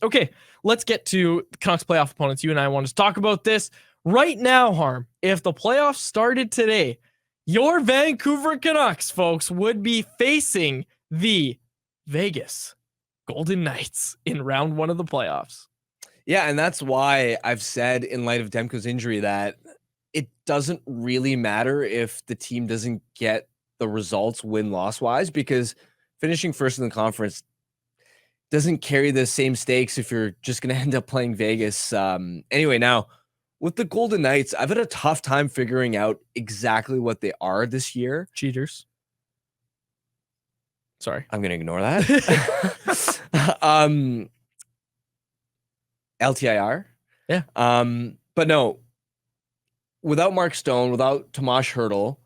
Okay, let's get to the Canucks playoff opponents. You and I want to talk about this right now, Harm. If the playoffs started today, your Vancouver Canucks, folks, would be facing the Vegas Golden Knights in round 1 of the playoffs. Yeah, and that's why I've said in light of Demko's injury that it doesn't really matter if the team doesn't get the results win-loss wise, because finishing first in the conference doesn't carry the same stakes if you're just going to end up playing Vegas. Anyway, now with the Golden Knights, I've had a tough time figuring out exactly what they are this year. Cheaters. Sorry. I'm going to ignore that. LTIR. Yeah. But no, without Mark Stone, without Tomas Hertl,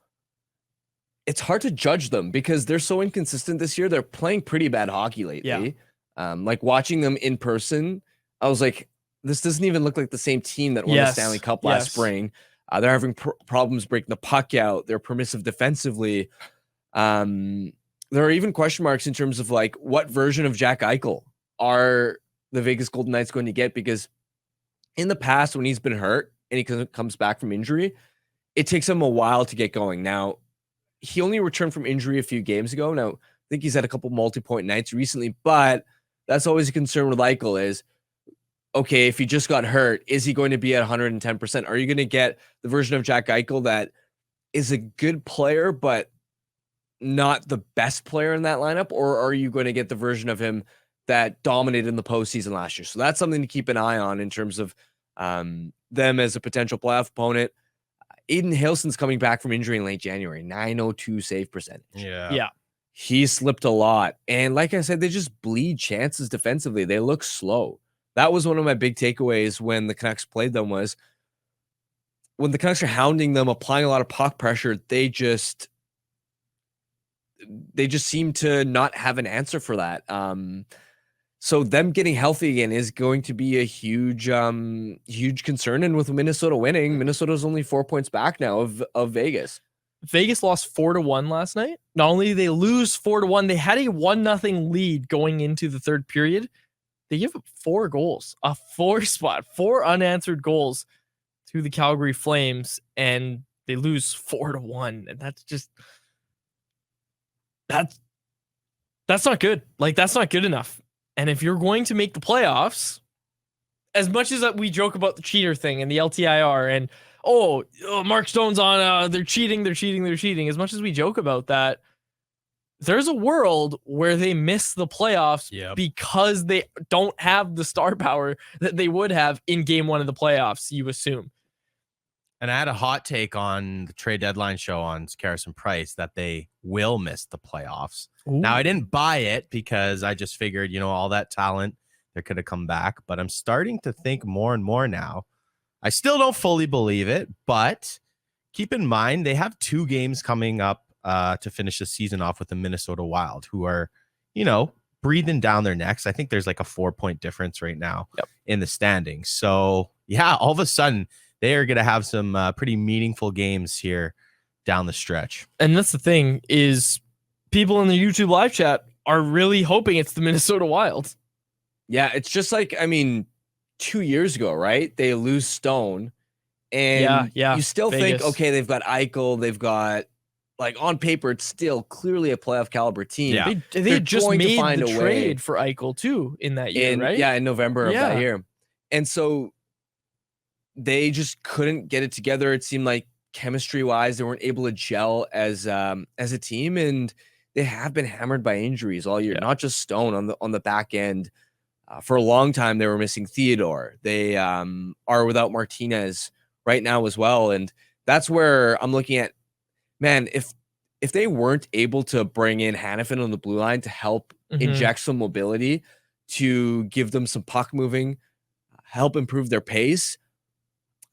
it's hard to judge them because they're so inconsistent this year. They're playing pretty bad hockey lately. Yeah. Like watching them in person, I was like, this doesn't even look like the same team that won the Stanley Cup last spring. They're having problems breaking the puck out. They're permissive defensively. There are even question marks in terms of like what version of Jack Eichel are the Vegas Golden Knights going to get, because in the past when he's been hurt and he comes back from injury, it takes him a while to get going. Now, he only returned from injury a few games ago. Now, I think he's had a couple multi-point nights recently, but that's always a concern with Eichel is, okay, if he just got hurt, is he going to be at 110%? Are you going to get the version of Jack Eichel that is a good player, but not the best player in that lineup? Or are you going to get the version of him that dominated in the postseason last year? So that's something to keep an eye on in terms of them as a potential playoff opponent. Aiden Hilson's coming back from injury in late January, 902 save percentage. Yeah. He slipped a lot. And like I said, they just bleed chances defensively. They look slow. That was one of my big takeaways when the Canucks played them, was when the Canucks are hounding them, applying a lot of puck pressure, they just seem to not have an answer for that. So them getting healthy again is going to be a huge concern. And with Minnesota winning, Minnesota's only 4 points back now of Vegas. Vegas lost 4-1 last night. Not only did they lose 4-1, they had a 1-0 lead going into the third period. They give up 4 goals, a 4 unanswered goals to the Calgary Flames, and they lose 4-1. And that's just that's not good. Like, that's not good enough. And if you're going to make the playoffs, as much as we joke about the cheater thing and the LTIR and, Mark Stone's on, they're cheating. As much as we joke about that, there's a world where they miss the playoffs because they don't have the star power that they would have in game 1 of the playoffs, you assume. And I had a hot take on the trade deadline show on Carson Price that they will miss the playoffs. Ooh. Now, I didn't buy it because I just figured, all that talent, they could have come back. But I'm starting to think more and more now. I still don't fully believe it, but keep in mind, they have 2 games coming up to finish the season off with the Minnesota Wild, who are, breathing down their necks. I think there's like a 4-point difference right now in the standings. So, yeah, all of a sudden, they are going to have some pretty meaningful games here down the stretch. And that's the thing, is people in the YouTube live chat are really hoping it's the Minnesota Wild. Yeah, it's just like, 2 years ago, right? They lose Stone, and you still Vegas. Think, okay, they've got Eichel, they've got, like, on paper, it's still clearly a playoff caliber team. Yeah. They just made the trade for Eichel, too, in that year, right? Yeah, in November of that year. And so they just couldn't get it together. It seemed like chemistry-wise, they weren't able to gel as a team, and they have been hammered by injuries all year. Not just Stone on the back end. For a long time, they were missing Theodore. They are without Martinez right now as well, and that's where I'm looking at. Man, if they weren't able to bring in Hanifin on the blue line to help inject some mobility, to give them some puck moving, help improve their pace,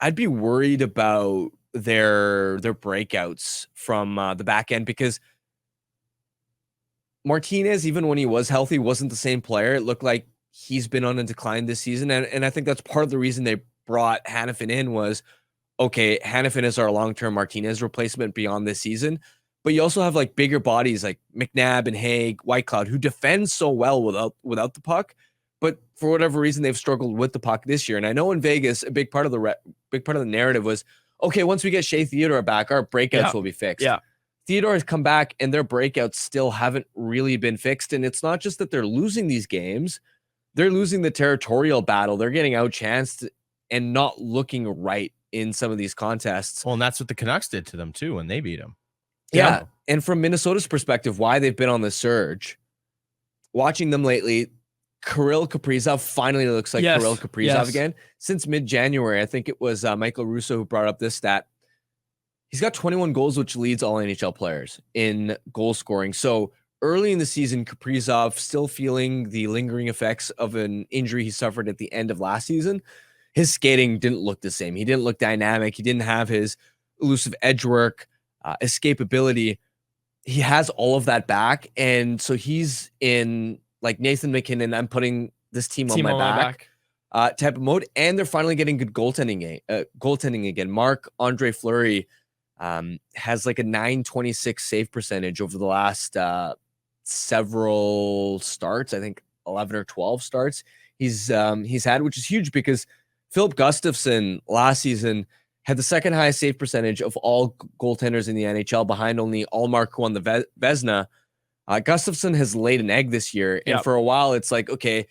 I'd be worried about their breakouts from the back end, because Martinez, even when he was healthy, wasn't the same player. It looked like he's been on a decline this season. And I think that's part of the reason they brought Hanifin in was, okay, Hanifin is our long-term Martinez replacement beyond this season. But you also have like bigger bodies like McNabb and Haig, Whitecloud, who defend so well without the puck, but for whatever reason, they've struggled with the puck this year. And I know in Vegas, a big part of the narrative was, okay, once we get Shea Theodore back, our breakouts will be fixed. Yeah. Theodore has come back, and their breakouts still haven't really been fixed. And it's not just that they're losing these games; they're losing the territorial battle. They're getting outchanced and not looking right in some of these contests. Well, and that's what the Canucks did to them too when they beat them. Yeah. And from Minnesota's perspective, why they've been on the surge, watching them lately, Kirill Kaprizov finally looks like Kirill Kaprizov again. Since mid-January, I think it was Michael Russo who brought up this stat. He's got 21 goals, which leads all NHL players in goal scoring. So early in the season, Kaprizov still feeling the lingering effects of an injury he suffered at the end of last season. His skating didn't look the same. He didn't look dynamic. He didn't have his elusive edge work, escapability. He has all of that back. And so he's in like Nathan McKinnon, I'm putting this team on my back. Type of mode. And they're finally getting good goaltending again. Marc-Andre Fleury has like a .926 save percentage over the last several starts. I think 11 or 12 starts he's had, which is huge because Philip Gustafsson last season had the second highest save percentage of all goaltenders in the NHL, behind only Allmark, who won the Vezina. Gustafsson has laid an egg this year, and for a while it's like, okay,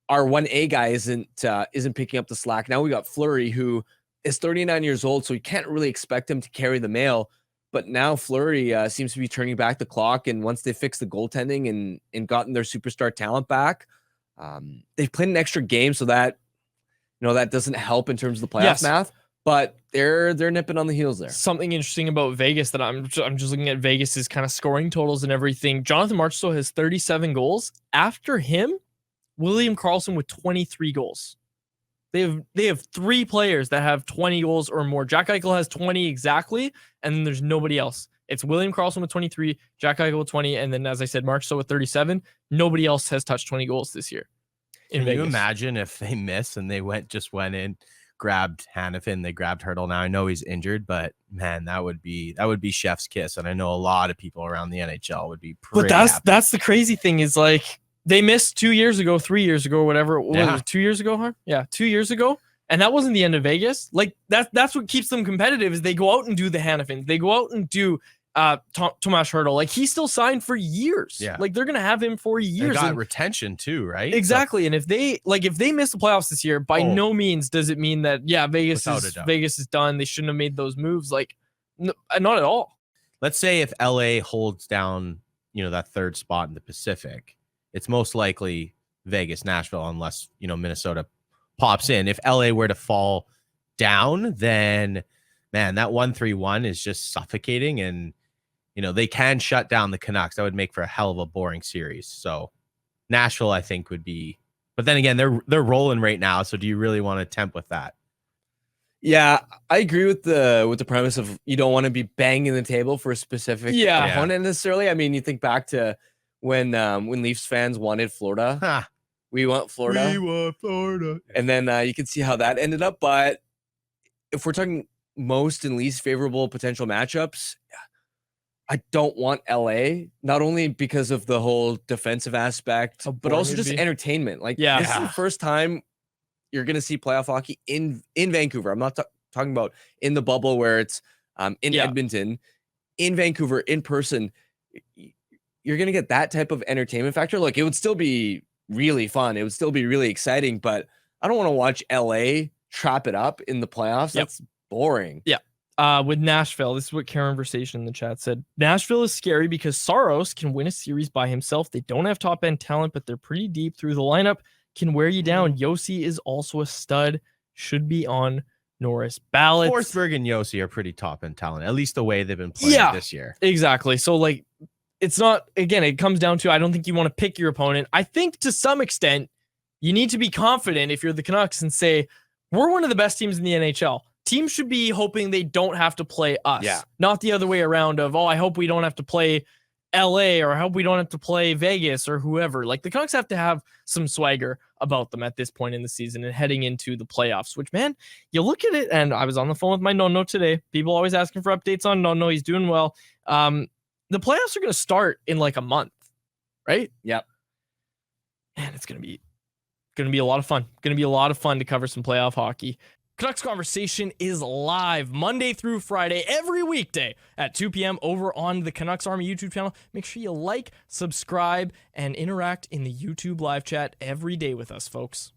our 1A guy isn't picking up the slack. Now we got Fleury, who is 39 years old, so you can't really expect him to carry the mail. But now Fleury seems to be turning back the clock, and once they fixed the goaltending and gotten their superstar talent back, they've played an extra game, so that that doesn't help in terms of the playoff math. But they're nipping on the heels there. Something interesting about Vegas that I'm just looking at Vegas's kind of scoring totals and everything. Jonathan Marchessault has 37 goals. After him, William Karlsson with 23 goals. They have 3 players that have 20 goals or more. Jack Eichel has 20 exactly, and then there's nobody else. It's William Karlsson with 23, Jack Eichel with 20, and then, as I said, Marchessault with 37. Nobody else has touched 20 goals this year. Can you imagine if they miss and they went in, grabbed Hanifin, they grabbed Hurdle? Now I know he's injured, but man, that would be chef's kiss. And I know a lot of people around the NHL would be pretty happy. That's the crazy thing is, like, they missed 2 years ago, 3 years ago, whatever. Was it 2 years ago, huh? Yeah, 2 years ago. And that wasn't the end of Vegas. Like, that's what keeps them competitive is they go out and do the Hanifins. They go out and do Tomas Hurdle. Like, he's still signed for years. Yeah. Like, they're going to have him for years. They got retention too, right? Exactly. So, and if they miss the playoffs this year, by no means does it mean that, Vegas is done. They shouldn't have made those moves. Like, no, not at all. Let's say if LA holds down, that third spot in the Pacific, it's most likely Vegas, Nashville, unless, Minnesota pops in. If LA were to fall down, then, man, that 1-3-1 is just suffocating. And, they can shut down the Canucks. That would make for a hell of a boring series. So Nashville, I think, would be, but then again, they're rolling right now. So do you really want to tempt with that? Yeah, I agree with the premise of you don't want to be banging the table for a specific opponent necessarily. I mean, you think back to when Leafs fans wanted Florida. We want Florida. We want Florida. And then you can see how that ended up. But if we're talking most and least favorable potential matchups, I don't want LA, not only because of the whole defensive aspect, but also just entertainment. Like, this is the first time you're going to see playoff hockey in Vancouver. I'm not talking about in the bubble where it's in Edmonton. In Vancouver, in person, you're going to get that type of entertainment factor. Look, it would still be really fun. It would still be really exciting, but I don't want to watch LA trap it up in the playoffs. That's boring. Yeah. With Nashville, this is what Karen Versation in the chat said. Nashville is scary because Saros can win a series by himself. They don't have top end talent, but they're pretty deep through the lineup. Can wear you down. Yossi is also a stud. Should be on Norris ballots. Forsberg and Yossi are pretty top end talent, at least the way they've been playing this year. Exactly. So, like, it's not, again, it comes down to, I don't think you want to pick your opponent. I think to some extent, you need to be confident if you're the Canucks and say, we're one of the best teams in the NHL. Teams should be hoping they don't have to play us. Yeah. Not the other way around of, I hope we don't have to play LA or I hope we don't have to play Vegas or whoever. Like, the Canucks have to have some swagger about them at this point in the season and heading into the playoffs, which, man, you look at it, and I was on the phone with my Nono today. People always asking for updates on Nono. He's doing well. The playoffs are going to start in like a month, right? Yep. Man, it's going to be Going to be a lot of fun. Going to be a lot of fun to cover some playoff hockey. Canucks Conversation is live Monday through Friday, every weekday at 2 p.m. over on the Canucks Army YouTube channel. Make sure you like, subscribe, and interact in the YouTube live chat every day with us, folks.